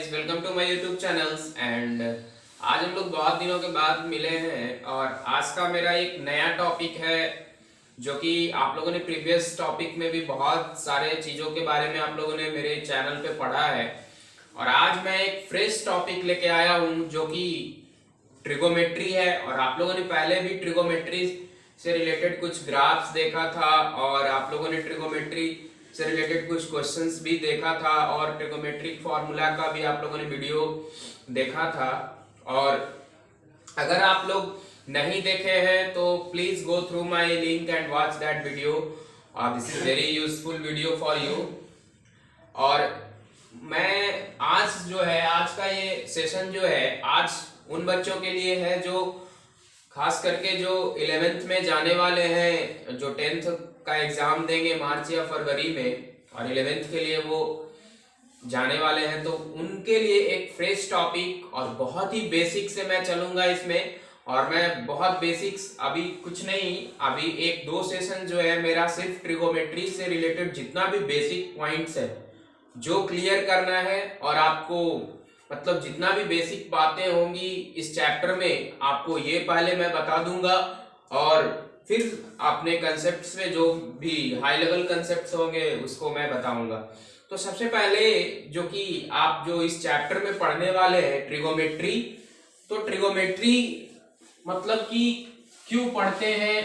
Guys, welcome to my YouTube channels. And आज हम लोग बहुत दिनों के बाद मिले हैं और आज का मेरा एक नया टॉपिक है जो कि आप लोगों ने प्रीवियस टॉपिक में भी बहुत सारे चीज़ों के बारे में आप लोगों ने मेरे चैनल पे पढ़ा है। और आज मैं एक फ्रेश टॉपिक लेके आया हूँ जो कि ट्रिगोमेट्री है। और आप लोगों ने पहले भी ट्रिगोमेट्री से रिलेटेड कुछ ग्राफ्स देखा था और आप लोगों ने ट्रिगोमेट्री से रिलेटेड कुछ क्वेश्चंस भी देखा था और ट्रिगोमेट्रिक फॉर्मूला का भी आप लोगों ने वीडियो देखा था। और अगर आप लोग नहीं देखे हैं तो please go through my link and watch that video. This is very useful video for you. और मैं आज जो है, आज का ये सेशन जो है आज उन बच्चों के लिए है जो खास करके जो 11th में जाने वाले हैं, जो 10th का एग्जाम देंगे मार्च या फरवरी में और 11th के लिए वो जाने वाले हैं, तो उनके लिए एक फ्रेश टॉपिक और बहुत ही बेसिक से मैं चलूंगा इसमें। और मैं बहुत बेसिक्स, अभी कुछ नहीं, अभी एक दो सेशन जो है मेरा सिर्फ ट्रिगोमेट्री से रिलेटेड जितना भी बेसिक पॉइंट्स है जो क्लियर करना है। और आपको मतलब जितना भी बेसिक बातें होंगी इस चैप्टर में आपको ये पहले मैं बता दूंगा और फिर अपने कंसेप्ट्स में जो भी हाई लेवल कंसेप्ट्स होंगे उसको मैं बताऊंगा। तो सबसे पहले जो कि आप जो इस चैप्टर में पढ़ने वाले हैं ट्रिगोमेट्री, तो ट्रिगोमेट्री मतलब कि क्यों पढ़ते हैं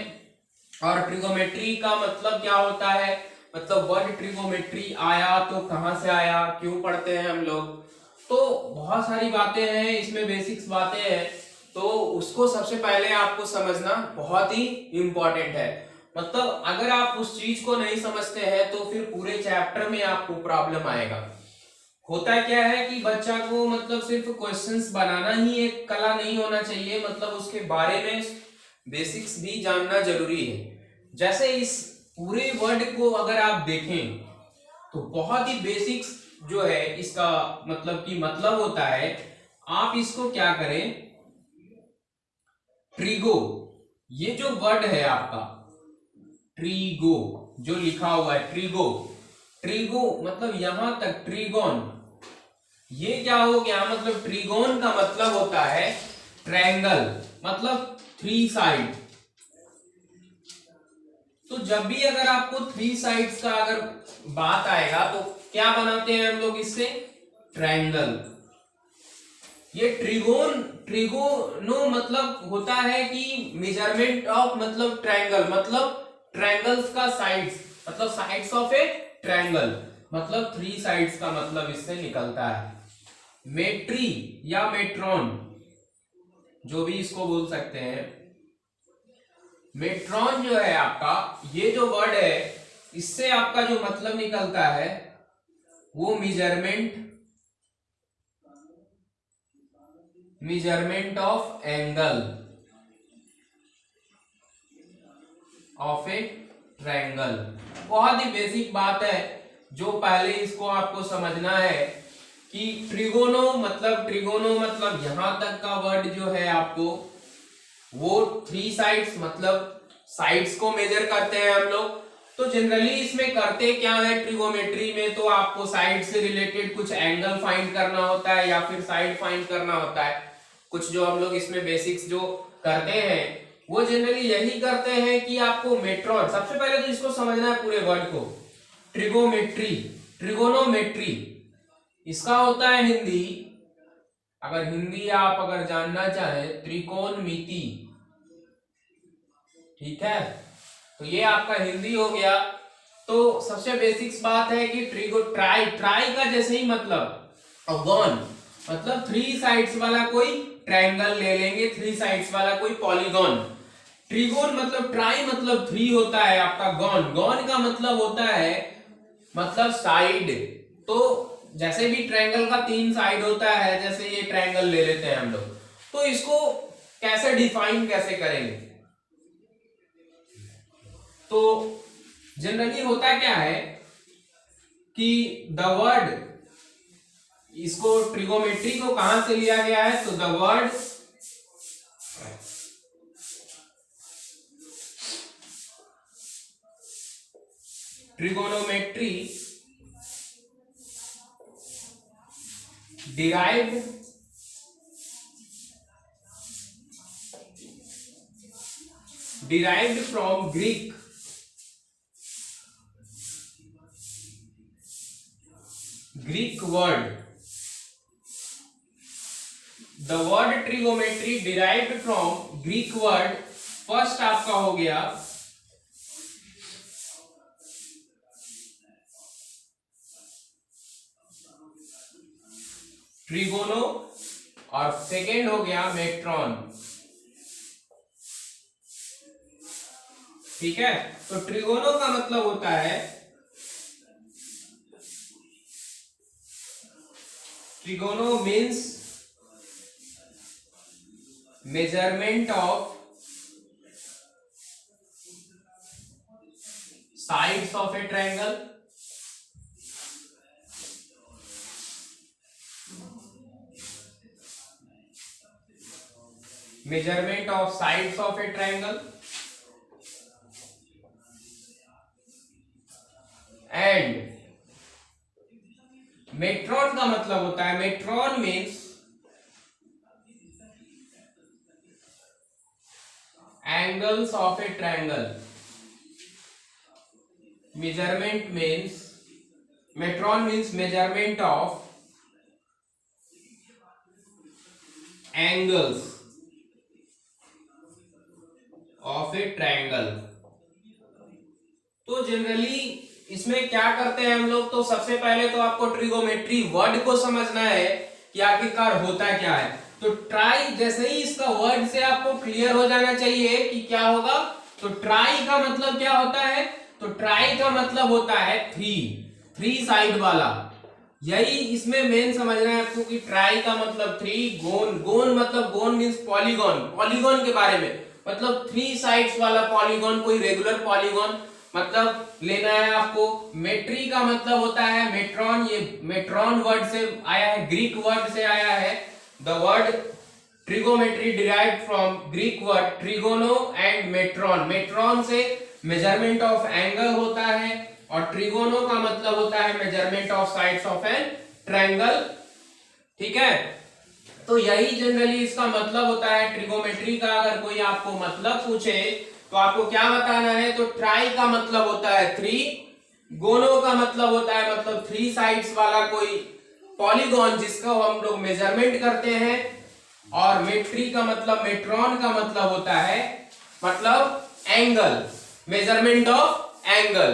और ट्रिगोमेट्री का मतलब क्या होता है, मतलब वर्ड ट्रिगोमेट्री आया तो कहां से आया, क्यों पढ़ते हैं हम लोग। तो बहुत सारी बातें हैं इसमें, बेसिक्स बातें हैं, तो उसको सबसे पहले आपको समझना बहुत ही इंपॉर्टेंट है। मतलब अगर आप उस चीज को नहीं समझते हैं तो फिर पूरे चैप्टर में आपको प्रॉब्लम आएगा। होता क्या है कि बच्चा को मतलब सिर्फ क्वेश्चंस बनाना ही एक कला नहीं होना चाहिए, मतलब उसके बारे में बेसिक्स भी जानना जरूरी है। जैसे इस पूरे वर्ड को अगर आप देखें तो बहुत ही बेसिक्स जो है इसका मतलब कि मतलब होता है, आप इसको क्या करें, ट्रिगो, ये जो वर्ड है आपका ट्रिगो जो लिखा हुआ है ट्रिगो, ट्रिगो मतलब यहां तक ट्रिगोन, ये क्या हो गया, मतलब ट्रिगोन का मतलब होता है ट्रायंगल, मतलब थ्री साइड। तो जब भी अगर आपको थ्री साइड्स का अगर बात आएगा तो क्या बनाते हैं हम लोग इससे, ट्रायंगल। ये ट्रिगोन, ट्रिगोनो मतलब होता है कि मेजरमेंट ऑफ, मतलब ट्रायंगल, मतलब ट्रायंगल्स का साइड्स, मतलब साइड्स ऑफ ए ट्रायंगल, मतलब थ्री साइड्स का मतलब इससे निकलता है। मेट्री या मेट्रॉन जो भी इसको बोल सकते हैं, मेट्रॉन जो है आपका, ये जो वर्ड है इससे आपका जो मतलब निकलता है वो measurement of angle of a triangle. बहुत ही बेसिक बात है जो पहले इसको आपको समझना है कि ट्रिगोनो मतलब यहां तक का वर्ड जो है आपको वो थ्री साइड्स, मतलब साइड्स को मेजर करते हैं हम लोग। तो जनरली इसमें करते क्या है ट्रिगोमेट्री में, तो आपको साइड से रिलेटेड कुछ एंगल फाइंड करना होता है या फिर साइड फाइंड करना होता है। कुछ जो हम लोग इसमें बेसिक्स जो करते हैं वो जनरली यही करते हैं कि आपको मेट्रॉन, सबसे पहले तो इसको समझना है पूरे वर्ड को। ट्रिगोमेट्री, ट्रिगोनोमेट्री इसका होता है हिंदी, अगर हिंदी आप अगर जानना चाहें, त्रिकोणमिति। ठीक है, तो ये आपका हिंदी हो गया। तो सबसे बेसिक्स बात है कि ट्राई, ट्राई का जैसे ही मतलब गॉन, मतलब थ्री साइड्स वाला कोई ट्रायंगल ले लेंगे, थ्री साइड्स वाला कोई पॉलीगॉन। ट्रिगोन मतलब ट्राई मतलब थ्री होता है आपका, गॉन, गॉन का मतलब होता है मतलब साइड। तो जैसे भी ट्रायंगल का तीन साइड होता है, जैसे ये ट्रायंगल ले लेते हैं हम लोग, तो इसको कैसे डिफाइन कैसे करेंगे, तो जनरली होता क्या है कि द वर्ड, इसको ट्रिगोमेट्री को कहां से लिया गया है, तो the word trigonometry derived from Greek word. The word trigonometry derived from Greek word. First आपका हो गया ट्रिगोनो और सेकेंड हो गया मेट्रॉन। ठीक है, तो ट्रिगोनो का मतलब होता है, trigono means measurement of sides of a triangle, measurement of sides of a triangle, and metron का मतलब होता है, metron means angles of a triangle. measurement means metron means measurement of angles of a triangle। तो generally इसमें क्या करते हैं हम लोग, तो सबसे पहले तो आपको ट्रिगोमेट्री वर्ड को समझना है कि आखिरकार होता क्या है। तो ट्राई, जैसे ही इसका वर्ड से आपको क्लियर हो जाना चाहिए कि क्या होगा, तो ट्राई का मतलब क्या होता है, तो ट्राई का मतलब होता है थ्री साइड वाला। यही इसमें मेन समझना है आपको कि ट्राई का मतलब थ्री, गोन मतलब गोन मींस पॉलीगॉन के बारे में, मतलब थ्री साइड्स वाला पॉलीगॉन, कोई रेगुलर पॉलीगॉन मतलब लेना है आपको। मेट्री का मतलब होता है मेट्रॉन, ये मेट्रॉन वर्ड से आया है, ग्रीक वर्ड से आया है। The word trigonometry derived from Greek word trigono and metron. Metron से मेजरमेंट ऑफ एंगल होता है और ट्रिगोनो का मतलब होता है measurement of sides of an triangle. ठीक है, तो यही जनरली इसका मतलब होता है ट्रिगोमेट्री का। अगर कोई आपको मतलब पूछे तो आपको क्या बताना है, तो ट्राई का मतलब होता है थ्री, गोनो का मतलब होता है मतलब थ्री साइड्स वाला कोई पॉलीगॉन जिसका हम लोग मेजरमेंट करते हैं, और मेट्री का मतलब, मेट्रॉन का मतलब होता है मतलब एंगल, मेजरमेंट ऑफ एंगल।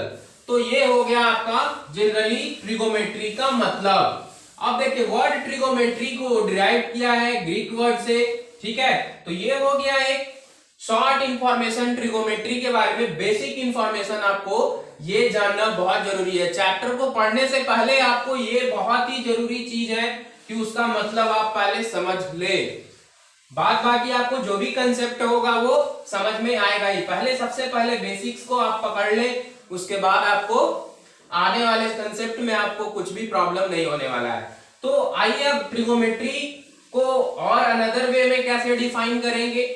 तो ये हो गया आपका जनरली ट्रिगोमेट्री का मतलब। अब देखिए वर्ड ट्रिगोमेट्री को डिराइव किया है ग्रीक वर्ड से। ठीक है, तो ये हो गया एक शॉर्ट इंफॉर्मेशन ट्रिगोमेट्री के बारे में, बेसिक इंफॉर्मेशन आपको ये जानना बहुत जरूरी है। चैप्टर को पढ़ने से पहले आपको ये बहुत ही जरूरी चीज है कि उसका मतलब आप पहले समझ ले। बात बाकी आपको जो भी कंसेप्ट होगा वो समझ में आएगा ही। पहले सबसे पहले बेसिक्स को आप पकड़ ले, उसके बाद आपको आने वाले कंसेप्ट में आपको कुछ भी प्रॉब्लम नहीं होने वाला है। तो आइए अब ट्रिगोमेट्री को और अनदर वे में कैसे डिफाइन करेंगे।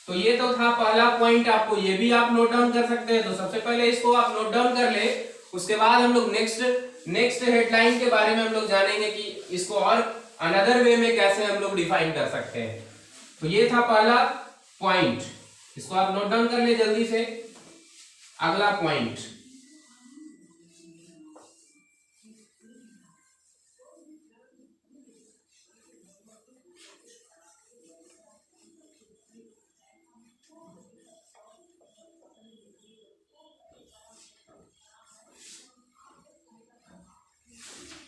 तो ये तो था पहला पॉइंट, आपको ये भी आप नोट डाउन कर सकते हैं। तो सबसे पहले इसको आप नोट डाउन कर ले, उसके बाद हम लोग नेक्स्ट हेडलाइन के बारे में हम लोग जानेंगे कि इसको और अनदर वे में कैसे हम लोग डिफाइन कर सकते हैं। तो ये था पहला पॉइंट, इसको आप नोट डाउन कर ले जल्दी से। अगला पॉइंट,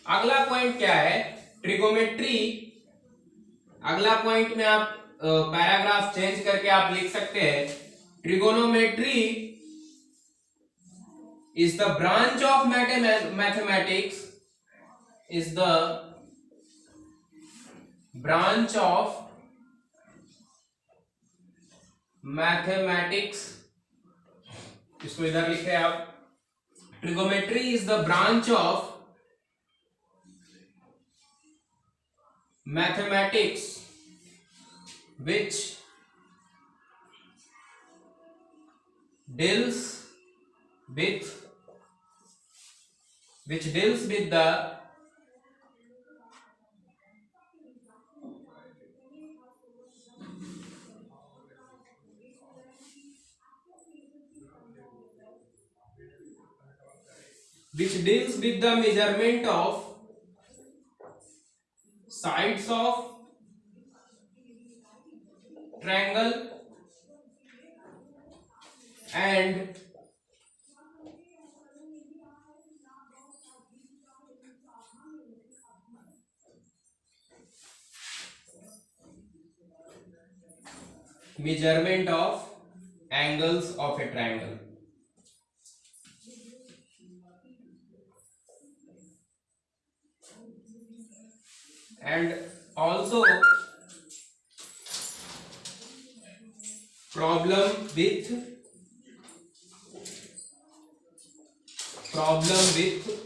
अगला पॉइंट क्या है, ट्रिगोमेट्री। अगला पॉइंट में आप पैराग्राफ चेंज करके आप लिख सकते हैं, trigonometry is the branch of mathematics, is the branch of mathematics. इसको इधर लिखे आप, trigonometry is the branch of mathematics which deals with the which deals with the measurement of sides of triangle and measurement of angles of a triangle. And also problem with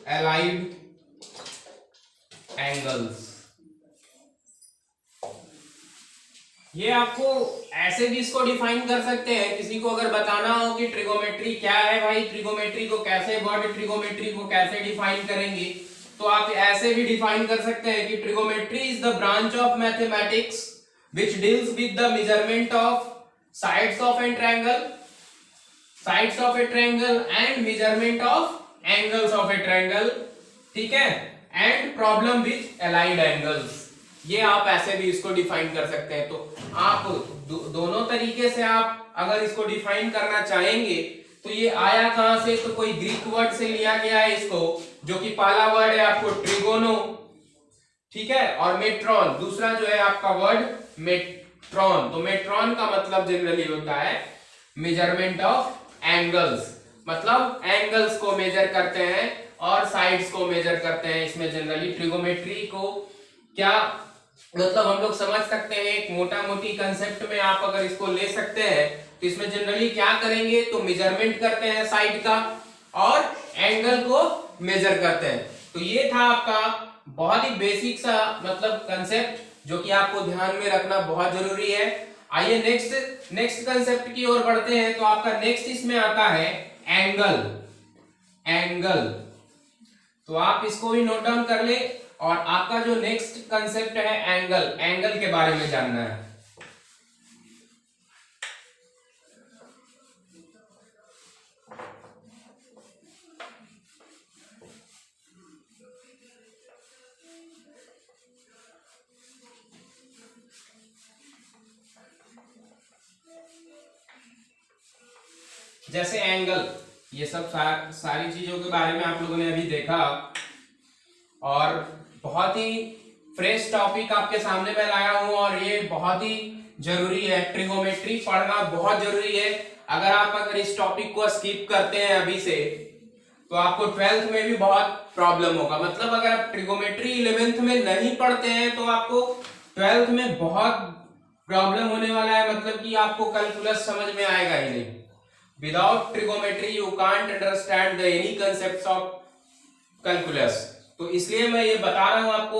allied angles. ये आपको ऐसे भी इसको define कर सकते हैं, किसी को अगर बताना हो कि ट्रिगोमेट्री क्या है भाई, ट्रिगोमेट्री को कैसे, वर्ड ट्रिगोमेट्री को कैसे डिफाइन करेंगे, तो आप ऐसे भी डिफाइन कर सकते हैं कि trigonometry is the branch of mathematics which deals with the measurement of sides of an triangle, sides of a triangle and measurement of angles of a triangle, ठीक है, and problem with allied angles. ये आप ऐसे भी इसको define कर सकते हैं। तो आप दोनों तरीके से आप अगर इसको डिफाइन करना चाहेंगे तो ये आया कहां से, तो कोई ग्रीक वर्ड से लिया गया है इसको, जो कि पहला वर्ड है आपको ट्रिगोनो, ठीक है, और मेट्रॉन दूसरा जो है आपका वर्ड मेट्रॉन। तो मेट्रॉन का मतलब जनरली होता है मेजरमेंट ऑफ एंगल्स, मतलब एंगल्स को मेजर करते हैं और साइड्स को मेजर करते हैं। इसमें जनरली ट्रिगोमेट्री को क्या मतलब हम लोग समझ सकते हैं, एक मोटा मोटी कंसेप्ट में आप अगर इसको ले सकते हैं तो इसमें जनरली क्या करेंगे, तो मेजरमेंट करते हैं साइड का और एंगल को मेजर करते हैं। तो ये था आपका बहुत ही बेसिक सा मतलब कंसेप्ट जो कि आपको ध्यान में रखना बहुत जरूरी है। आइए नेक्स्ट कंसेप्ट की ओर बढ़ते हैं। तो आपका नेक्स्ट इसमें आता है एंगल। तो आप इसको भी नोट डाउन कर ले, और आपका जो नेक्स्ट कंसेप्ट है एंगल के बारे में जानना है। जैसे एंगल, ये सब सारी चीजों के बारे में आप लोगों ने अभी देखा, और बहुत ही फ्रेश टॉपिक आपके सामने मैं लाया हूं, और ये बहुत ही जरूरी है, ट्रिगोमेट्री पढ़ना बहुत जरूरी है। अगर इस टॉपिक को स्किप करते हैं अभी से तो आपको 12th में भी बहुत प्रॉब्लम होगा। मतलब अगर आप ट्रिगोमेट्री 11th में नहीं पढ़ते हैं तो आपको 12th में बहुत प्रॉब्लम होने वाला है, मतलब कि आपको कैलकुलस समझ में आएगा ही नहीं। Without trigonometry you can't understand the any concepts of calculus. तो इसलिए मैं ये बता रहा हूं आपको,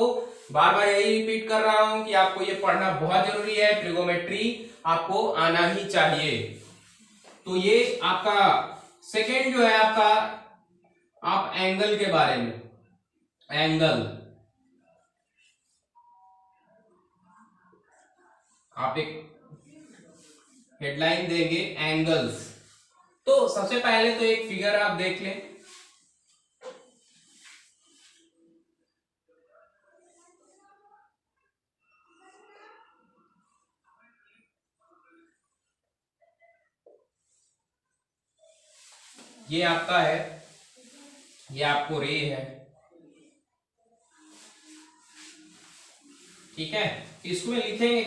बार बार यही रिपीट कर रहा हूं कि आपको ये पढ़ना बहुत जरूरी है, ट्रिगोमेट्री आपको आना ही चाहिए। तो ये आपका सेकेंड जो है आपका, आप एंगल के बारे में, एंगल आप एक हेडलाइन देंगे एंगल्स। तो सबसे पहले तो एक फिगर आप देख लें। ये आपका है, ये आपको रे है, ठीक है। इसमें लिखेंगे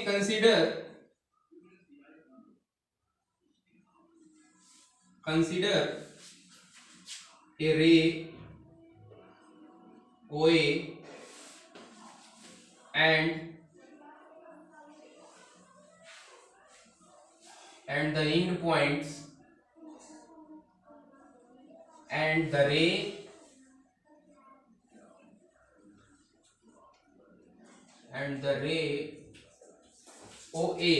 कंसीडर ए रे OA and the end points and the ray OA,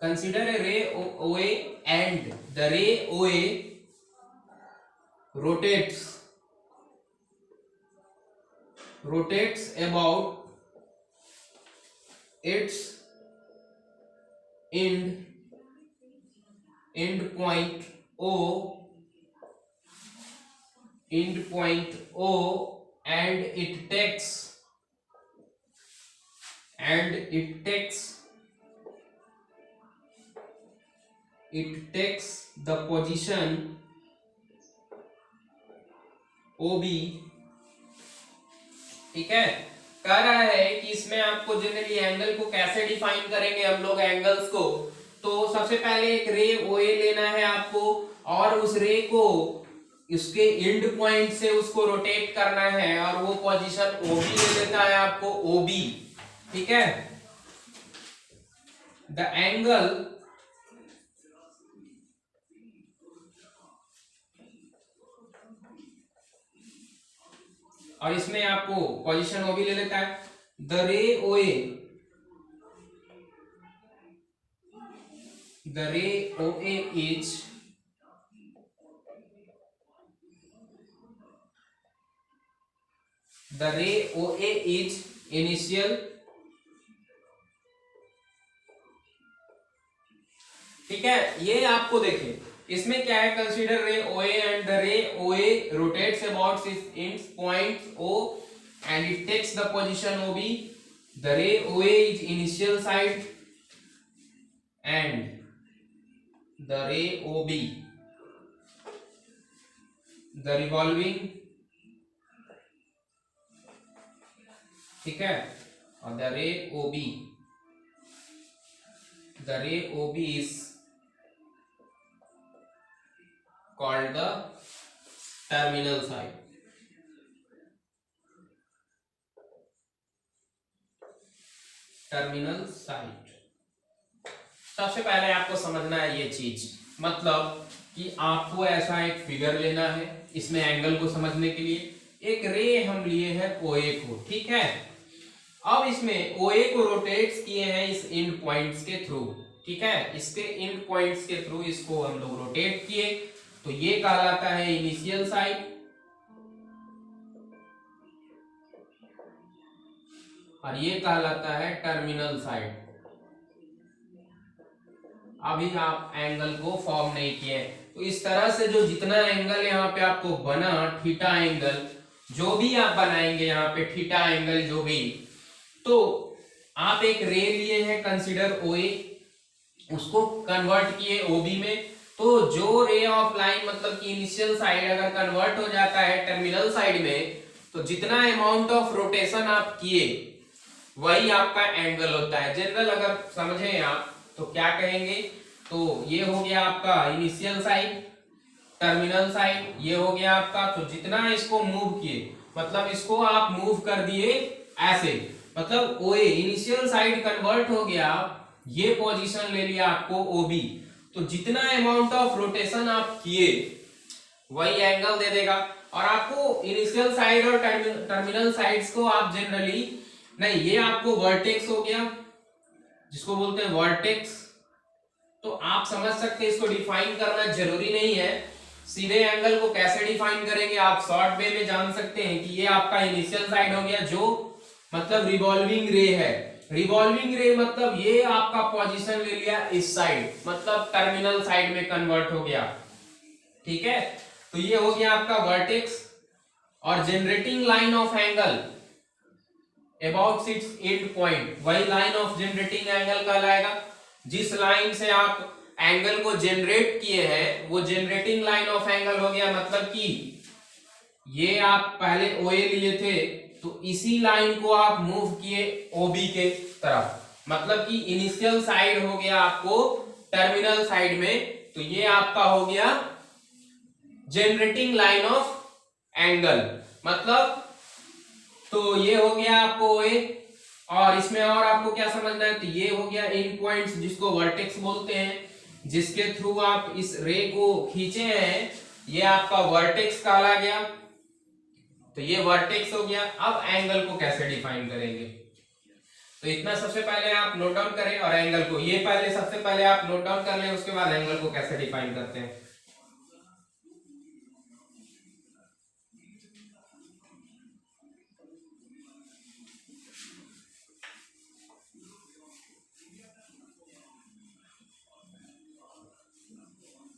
consider a ray OA and the ray OA rotates about its end end point O, end point O, and it takes, and it takes the position OB। ठीक है, कह रहा है कि इसमें आपको generally angle को कैसे डिफाइन करेंगे हम लोग एंगल्स को। तो सबसे पहले एक रे OA लेना है आपको, और उस रे को इसके एंड पॉइंट से उसको रोटेट करना है, और वो पोजीशन OB ले लेता है आपको OB। ठीक है, द एंगल और इसमें आपको पोजीशन OB ले लेता है। द रे OA, the ray OA is initial। ठीक है, ये आपको देखिए इसमें क्या है, कंसीडर रे OA एंड द रे OA rotates about its points O and it takes the position OB। the ray OA is initial side and the ray OB the revolving। ठीक है, और the ray OB is called the terminal side। Terminal side. सबसे पहले आपको समझना है ये चीज, मतलब कि आपको ऐसा एक फिगर लेना है इसमें एंगल को समझने के लिए। एक रे हम लिए हैं OA को, ठीक है, अब इसमें OA को रोटेट किए हैं इस एंड पॉइंट्स के थ्रू। ठीक है, इसके एंड पॉइंट्स के थ्रू इसको हम लोग रोटेट किए, तो ये कहलाता है इनिशियल साइड, और ये कहलाता है टर्मिनल साइड। अभी आप एंगल को फॉर्म नहीं किए, तो इस तरह से जो जितना एंगल यहाँ पे आपको बना, थीटा एंगल जो भी आप बनाएंगे यहाँ पे, थीटा एंगल जो भी, तो आप एक रे लिए हैं कंसीडर OA, उसको कन्वर्ट किए OB में, तो जो रे ऑफ लाइन मतलब कि इनिशियल साइड अगर कन्वर्ट हो जाता है टर्मिनल साइड में, तो जितना अमाउंट ऑफ रोटेशन आप किए वही आपका एंगल होता है। जनरल अगर समझें आप तो क्या कहेंगे, तो ये हो गया आपका इनिशियल साइड, टर्मिनल साइड ये हो गया आपका, तो जितना इसको मूव किए मतलब इसको आप मूव कर दिए ऐसे, मतलब OA इनिशियल साइड कन्वर्ट हो गया, ये पोजीशन ले लिया आपको OB, तो जितना अमाउंट ऑफ रोटेशन आप किए वही एंगल दे देगा। और आपको इनिशियल साइड और टर्मिनल साइड्स को आप जनरली नहीं, ये आपको वर्टेक्स हो गया जिसको बोलते हैं वर्टेक्स, तो आप समझ सकते हैं, इसको डिफाइन करना जरूरी नहीं है। सीधे एंगल को कैसे डिफाइन करेंगे आप शॉर्ट वे में जान सकते हैं कि ये आपका इनिशियल साइड हो गया, जो मतलब रिवॉल्विंग रे है। रिवॉल्विंग रे मतलब ये आपका पोजीशन ले लिया इस साइड, मतलब टर्मिनल साइड में कन्वर्ट हो गया। ठीक है, तो ये हो गया आपका वर्टेक्स। और generating line of angle about it's and point, वही लाइन ऑफ जनरेटिंग एंगल कहलाएगा। जिस लाइन से आप एंगल को जनरेट किए हैं वो जनरेटिंग लाइन ऑफ एंगल हो गया, मतलब कि ये आप पहले OA लिए थे, तो इसी लाइन को आप मूव किए OB के तरफ, मतलब कि इनिशियल साइड हो गया आपको टर्मिनल साइड में, तो ये आपका हो गया जनरेटिंग लाइन ऑफ एंगल, मतलब तो ये हो गया आपको OA। और इसमें और आपको क्या समझना है, तो ये हो गया एंड पॉइंट्स जिसको वर्टेक्स बोलते हैं, जिसके थ्रू आप इस रे को खींचे हैं, ये आपका वर्टेक्स कहला गया, तो ये वर्टेक्स हो गया। अब एंगल को कैसे डिफाइन करेंगे, तो इतना सबसे पहले आप नोट डाउन करें, और एंगल को ये पहले सबसे पहले आप नोट डाउन कर लें, उसके बाद एंगल को कैसे डिफाइन करते हैं।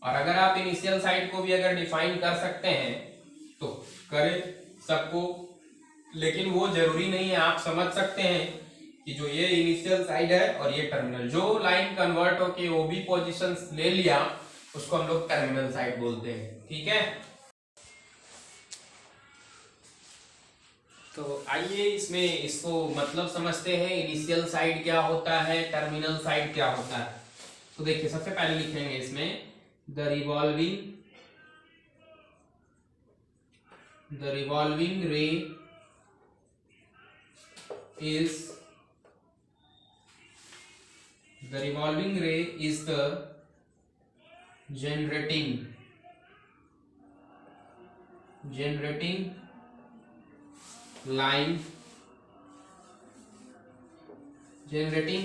और अगर आप इनिशियल साइड को भी अगर डिफाइन कर सकते हैं तो करें सबको, लेकिन वो जरूरी नहीं है। आप समझ सकते हैं कि जो ये इनिशियल साइड है और ये टर्मिनल, जो लाइन कन्वर्ट होके ओबी पोजीशन ले लिया उसको हम लोग टर्मिनल साइड बोलते हैं। ठीक है, तो आइए इसमें इसको मतलब समझते हैं। इनिशियल साइड क्या होता है, टर्मिनल साइड क्या होता है। तो देखिए सबसे पहले लिखेंगे इसमें द रिवॉल्विंग रे is the generating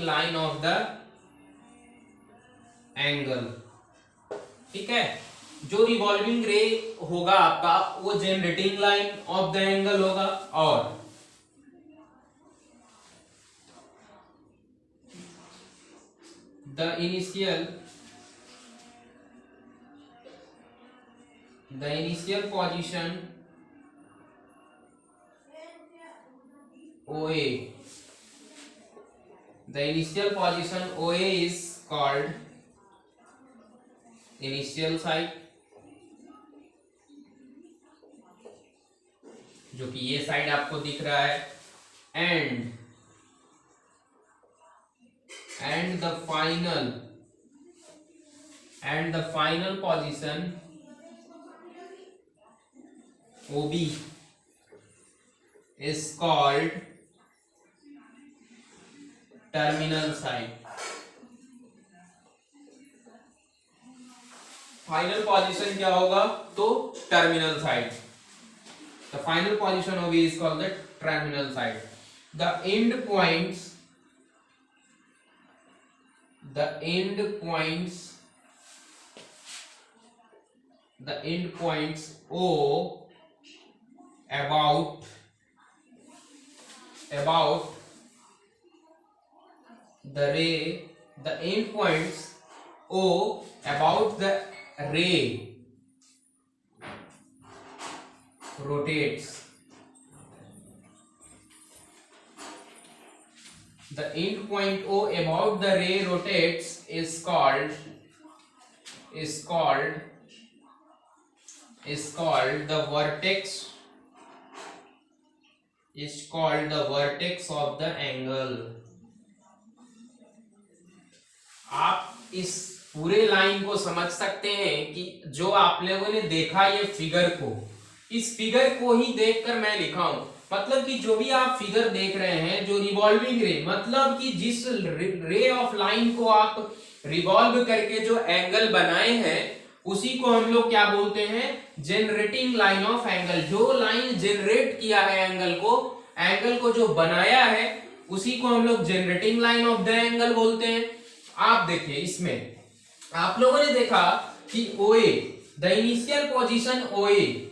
line of the angle। ठीक है, जो रिवॉल्विंग रे होगा आपका वो generating line of the angle होगा, और the initial position OA, is called initial side, जो कि ये साइड आपको दिख रहा है, and the final position OB is called terminal side। Final position क्या होगा तो terminal side. The final position OB is called the terminal side। The end points O about the ray, the end points O about the ray rotates। The end point O about the ray rotates is called the vertex of the angle। आप इस पूरे line को समझ सकते हैं कि जो आप लोगों ने देखा ये फिगर को, इस फिगर को ही देखकर मैं लिखा हूं। मतलब कि जो भी आप फिगर देख रहे हैं, जो रिवॉल्विंग रे, मतलब कि जिस रे ऑफ लाइन को आप रिवॉल्व करके जो एंगल बनाए हैं उसी को हम लोग क्या बोलते हैं, जनरेटिंग लाइन ऑफ एंगल। जो लाइन जनरेट किया है एंगल को जो बनाया है उसी को हम लोग generating line of the angle बोलते हैं। आप देखिए इसमें आप लोगों ने देखा कि OA, the initial position OA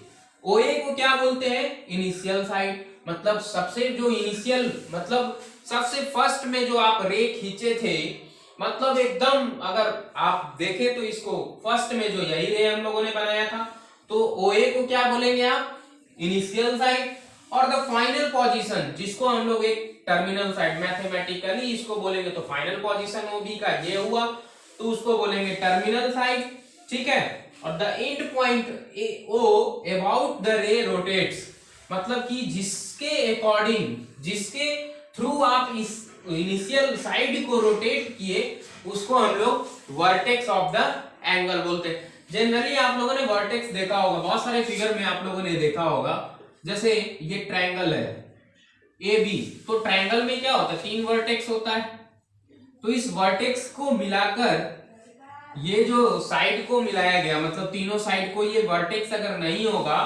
को क्या बोलते हैं, इनिशियल साइड। मतलब सबसे जो इनिशियल, मतलब सबसे फर्स्ट में जो आप रे खींचे थे, मतलब एकदम अगर आप देखें तो इसको फर्स्ट में जो यही रे हम लोगों ने बनाया था, तो OA को क्या बोलेंगे आप, इनिशियल साइड। और द फाइनल पोजीशन जिसको हम लोग एक टर्मिनल साइड, मैथमेटिकली इसको बोलेंगे तो फाइनल पोजीशन OB का ये हुआ तो उसको बोलेंगे टर्मिनल साइड। ठीक है, और the end point O about the रे रोटेट्स, मतलब कि जिसके अकॉर्डिंग, जिसके थ्रू आप इस इनिशियल साइड को रोटेट किए उसको हम लोग वर्टेक्स ऑफ द एंगल बोलते हैं। जनरली आप लोगों ने वर्टेक्स देखा होगा, बहुत सारे फिगर में आप लोगों ने देखा होगा। जैसे ये ट्रायंगल है AB, तो ट्रायंगल में क्या होता है, 3 वर्टेक्स होता है। तो इस वर्टेक्स को मिलाकर ये जो साइड को मिलाया गया, मतलब तीनों साइड को, ये वर्टेक्स अगर नहीं होगा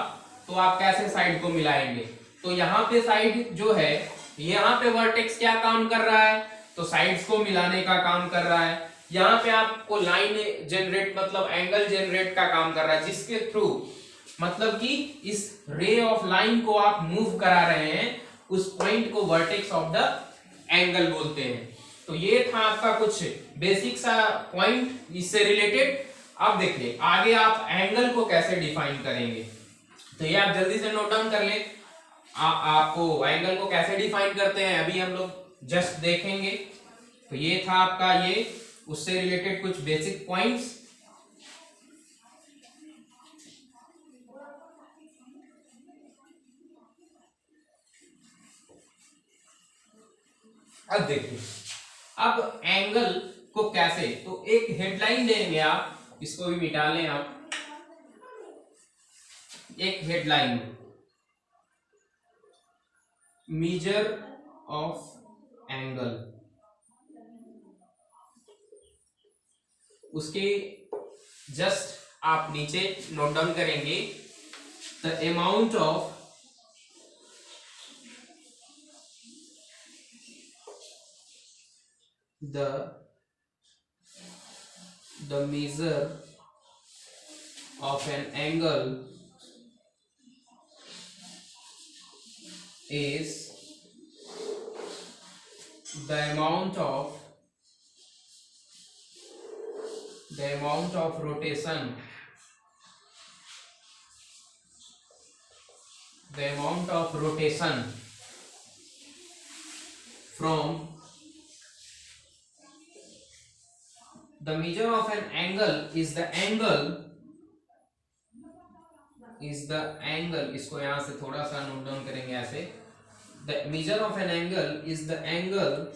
तो आप कैसे साइड को मिलाएंगे। तो यहाँ पे साइड जो है, यहाँ पे वर्टेक्स क्या काम कर रहा है, तो साइड्स को मिलाने का काम कर रहा है। यहाँ पे आपको लाइन जनरेट, मतलब एंगल जनरेट का काम कर रहा है, जिसके थ्रू, मतलब कि इस रे ऑफ लाइन को आप मूव करा रहे हैं, उस पॉइंट को वर्टेक्स ऑफ द एंगल बोलते हैं। तो ये था आपका कुछ बेसिक सा पॉइंट इससे रिलेटेड। अब देखिए आगे आप एंगल को कैसे डिफाइन करेंगे, तो ये आप जल्दी से नोट डाउन कर लें। आपको एंगल को कैसे डिफाइन करते हैं अभी हम लोग जस्ट देखेंगे। तो ये था आपका ये उससे रिलेटेड कुछ बेसिक पॉइंट्स। अब देखिए अब एंगल को कैसे, तो एक हेडलाइन देंगे आप, इसको भी मिटा लें आप, एक हेडलाइन मेजर ऑफ एंगल, उसके जस्ट आप नीचे नोट डाउन करेंगे the amount of the measure of an angle is the amount of rotation, from the measure of an angle is the angle, इसको यहां से थोड़ा सा नोट डाउन करेंगे ऐसे, the measure of an angle is the angle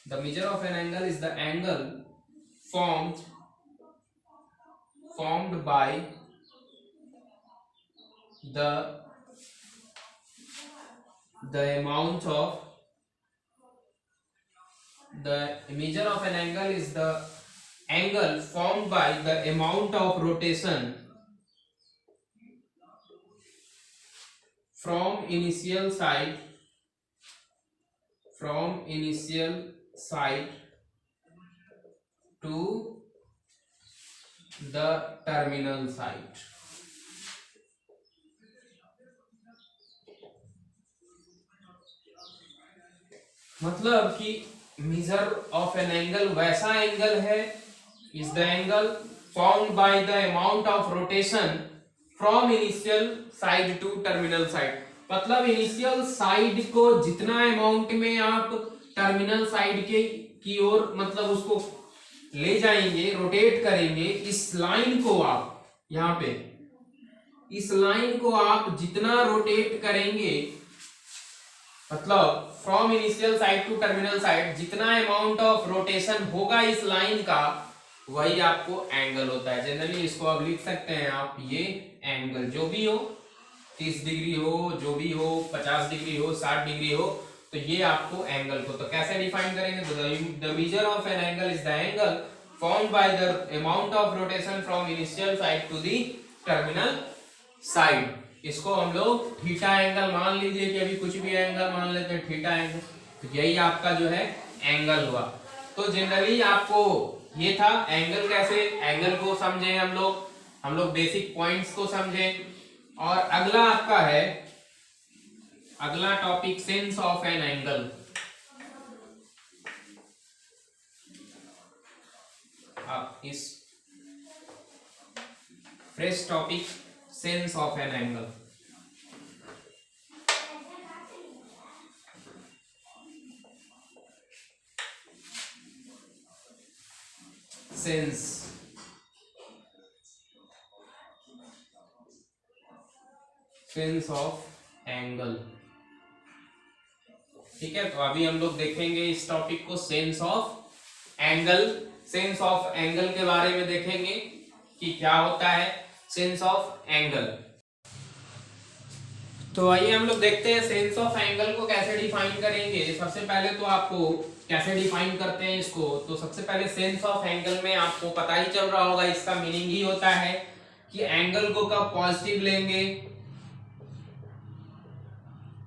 the measure of an angle is the angle formed by the amount of the measure of an angle is the angle formed by the amount of rotation from initial side to the terminal side। मतलब कि measure of an angle वैसा angle है, is the angle formed by the amount of rotation from initial side to terminal side. मतलब initial side को जितना amount में आप terminal side के की ओर मतलब उसको ले जाएंगे, रोटेट करेंगे, इस लाइन को आप यहाँ पे इस लाइन को आप जितना रोटेट करेंगे, मतलब from initial side to terminal side जितना अमाउंट ऑफ रोटेशन होगा इस लाइन का, वही आपको एंगल होता है। जनरली इसको आप लिख सकते हैं आप ये एंगल जो भी हो, 30 डिग्री हो, जो भी हो, 50 डिग्री हो, 60 डिग्री हो, तो ये आपको एंगल को तो कैसे डिफाइन करेंगे, the measure of an angle is the angle formed by the amount of rotation from initial side to the terminal side. इसको हम लोग थीटा एंगल मान लीजिए कि अभी कुछ भी एंगल मान लेते हैं थीटा एंगल, तो यही आपका जो है एंगल हुआ। तो जनरली आपको ये था एंगल कैसे, एंगल को समझे हम लोग बेसिक पॉइंट्स को समझे। और अगला आपका है अगला topic sense of an angle. आप इस fresh topic sense of an angle. Sense of angle, ठीक है। तो अभी हम लोग देखेंगे इस टॉपिक को sense of angle. Sense of angle के बारे में देखेंगे कि क्या होता है सेंस ऑफ एंगल। तो आइए हम लोग देखते हैं सेंस ऑफ एंगल को कैसे डिफाइन करेंगे। सबसे पहले तो आपको कैसे डिफाइन करते हैं इसको, तो सबसे पहले सेंस ऑफ एंगल में आपको पता ही चल रहा होगा, इसका मीनिंग ही होता है कि एंगल को कब पॉजिटिव लेंगे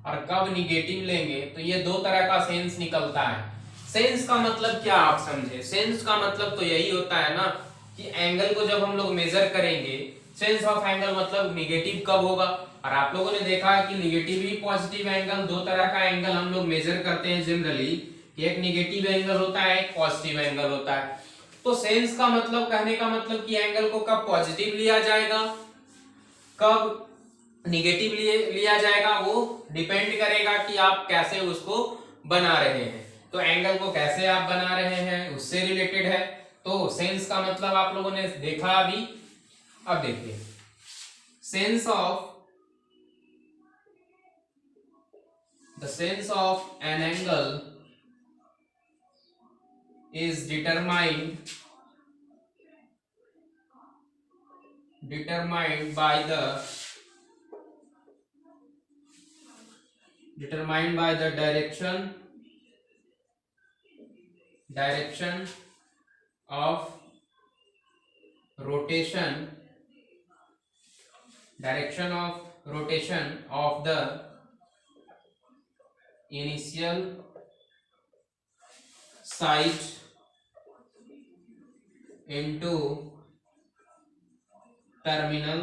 और कब निगेटिव लेंगे। तो ये दो तरह का सेंस निकलता है। सेंस का मतलब क्या आप समझे, सेंस का मतलब तो यही होता है ना कि एंगल को जब हम लोग मेजर करेंगे, सेंस ऑफ एंगल मतलब निगेटिव कब होगा। और आप लोगों ने देखा है कि निगेटिव ही पॉजिटिव एंगल, दो तरह का एंगल हम लोग मेजर करते हैं जनरली, एक निगेटिव एंगल होता है, एक पॉजिटिव एंगल होता है। तो सेंस का मतलब, कहने का मतलब कि एंगल को कब पॉजिटिव लिया जाएगा, कब निगेटिव लिया जाएगा, वो डिपेंड करेगा कि आप कैसे उसको बना रहे हैं। तो एंगल को कैसे आप बना रहे हैं उससे रिलेटेड है। तो सेंस का मतलब आप लोगों ने देखा अभी। अब देखिए, sense of the sense of an angle is determined by the direction of rotation of the initial site into terminal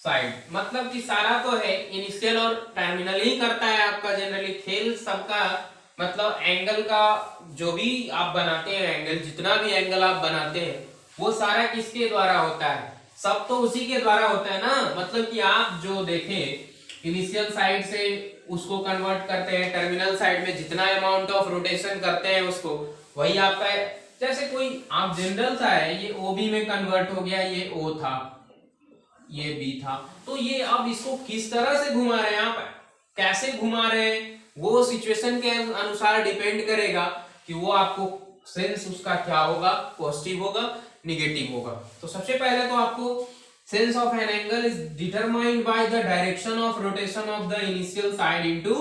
side. मतलब कि सारा तो है, इनिशियल और टर्मिनल ही करता है आपका जनरली खेल सबका। मतलब एंगल का जो भी आप बनाते हैं, एंगल जितना भी एंगल आप बनाते हैं वो सारा किसके द्वारा होता है, सब तो उसी के द्वारा होता है ना। मतलब कि आप जो देखें इनिशियल साइड से उसको कन्वर्ट करते हैं टर्मिनल साइड में, जितना अमाउंट ऑफ रोटेशन करते हैं उसको, वही आपका है। जैसे कोई आप जनरल सा है, ये ओबी में कन्वर्ट हो गया, ये ओ था, ये बी था, तो ये अब इसको किस तरह से घुमा रहे हैं आप, कैसे घुमा रहे हैं, वो सिचुएशन के अनुसार डिपेंड करेगा कि वो आपको सेंस उसका क्या होगा, पॉजिटिव होगा, निगेटिव होगा। तो सबसे पहले तो आपको sense of an angle is determined by the direction of rotation of the initial side into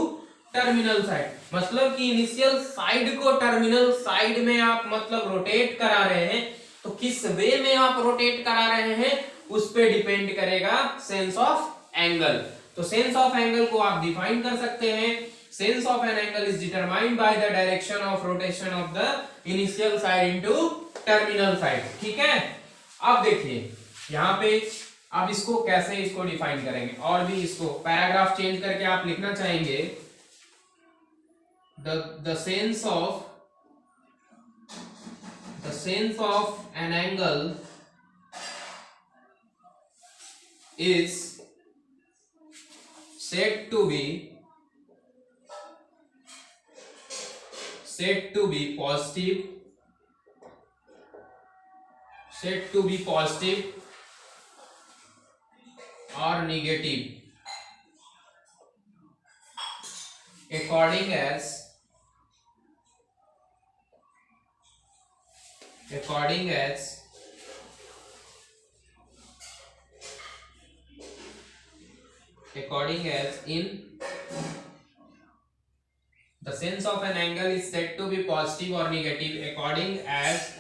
terminal side. मतलब कि इनिशियल साइड को टर्मिनल साइड में आप मतलब रोटेट करा रहे हैं, तो किस वे में आप रोटेट करा रहे हैं उस पे डिपेंड करेगा सेंस ऑफ एंगल। तो सेंस ऑफ एंगल को आप डिफाइन कर सकते हैं, sense of an angle is determined by the direction of rotation of the initial side into terminal side. ठीक है, अब देखिए यहाँ पे आप इसको कैसे इसको डिफाइन करेंगे, और भी इसको पैराग्राफ चेंज करके आप लिखना चाहेंगे the sense of an angle is said to be positive, or negative according as in the sense of an angle is said to be positive or negative according as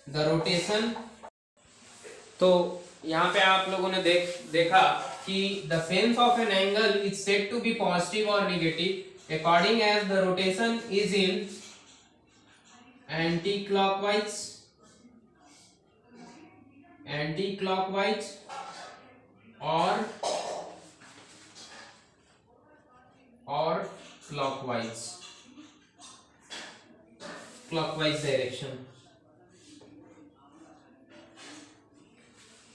the rotation। तो यहाँ पे आप लोगों ने देखा कि the sense of an angle is said to be positive or negative according as the rotation is in anti-clockwise or clockwise direction.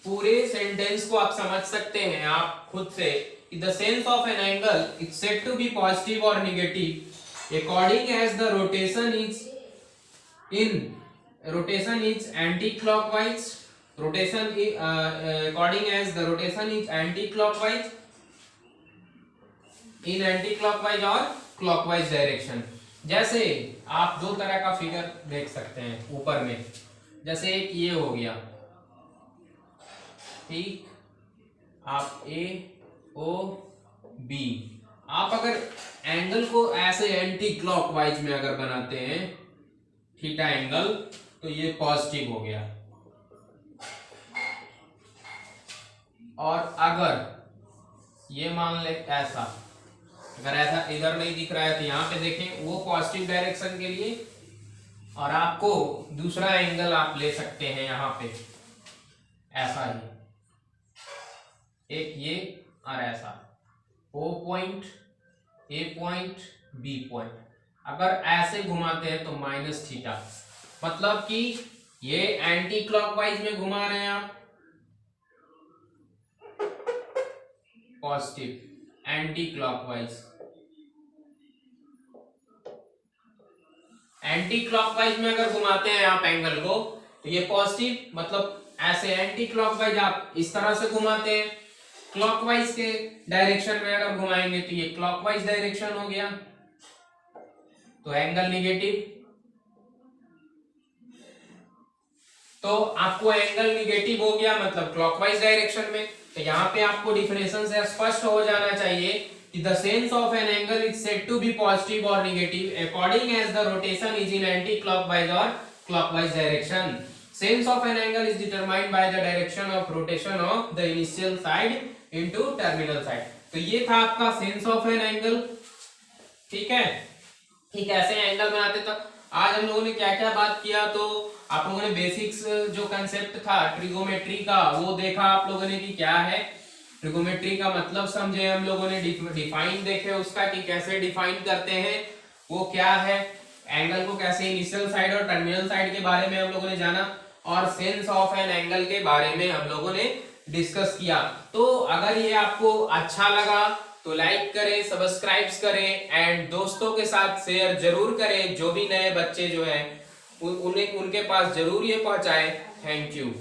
पूरे sentence को आप समझ सकते हैं आप खुद से। The sense of an angle is said to be positive or negative according as the rotation is anti-clockwise, according as the rotation is anti-clockwise, in anti-clockwise or clockwise direction। जैसे आप दो तरह का फिगर देख सकते हैं ऊपर में, जैसे एक ये हो गया, ठीक, आप ए ओ बी, आप अगर एंगल को ऐसे एंटी क्लॉकवाइज में अगर बनाते हैं थीटा एंगल, तो ये पॉजिटिव हो गया। और अगर ये मान ले ऐसा, अगर ऐसा इधर नहीं दिख रहा है तो यहाँ पे देखें वो पॉजिटिव डायरेक्शन के लिए, और आपको दूसरा एंगल आप ले सकते हैं यहाँ पे, ऐसा ही, एक ये और ऐसा, O point, A point, B point. अगर ऐसे घुमाते हैं तो माइनस थीटा, मतलब कि ये एंटी क्लॉकवाइज में घुमा रहे हैं आप, positive anti clockwise, anti clockwise में अगर घुमाते हैं आप एंगल को तो ये पॉजिटिव, मतलब ऐसे एंटी क्लॉकवाइज आप इस तरह से घुमाते हैं, क्लॉकवाइज के डायरेक्शन में अगर घुमाएंगे तो ये क्लॉकवाइज डायरेक्शन हो गया, तो एंगल निगेटिव। तो आपको एंगल निगेटिव हो गया मतलब क्लॉकवाइज डायरेक्शन में। तो यहाँ पे आपको डिफिनेशन से स्पष्ट हो जाना चाहिए कि the sense of an angle is said to be positive और negative according as the rotation is in anticlockwise और clockwise direction. Sense of an angle is determined by the direction of rotation of the initial side into terminal side. तो ये था आपका sense of an angle, ठीक है। ठीक है, ऐसे एंगल बनाते। तो आज हम लोगों ने क्या क्या बात किया, तो आप लोगों ने बेसिक्स जो कंसेप्ट था ट्रिगोमेट्री का वो देखा आप लोगों ने कि क्या है ट्रिगोमेट्री का मतलब समझे हम लोगों ने, डिफाइन देखे उसका कि कैसे डिफाइन करते हैं, वो क्या है, एंगल को कैसे इनिशियल साइड और टर्मिनल साइड के बारे में हम लोगों ने जाना, और सेंस ऑफ एन एंगल के बारे में हम लोगों ने डिस्कस किया। तो अगर ये आपको अच्छा लगा तो लाइक करें, सब्सक्राइब करें एंड दोस्तों के साथ शेयर जरूर करें, जो भी नए बच्चे जो हैं उन्हें उनके पास जरूर ये पहुंचाएं। Thank you.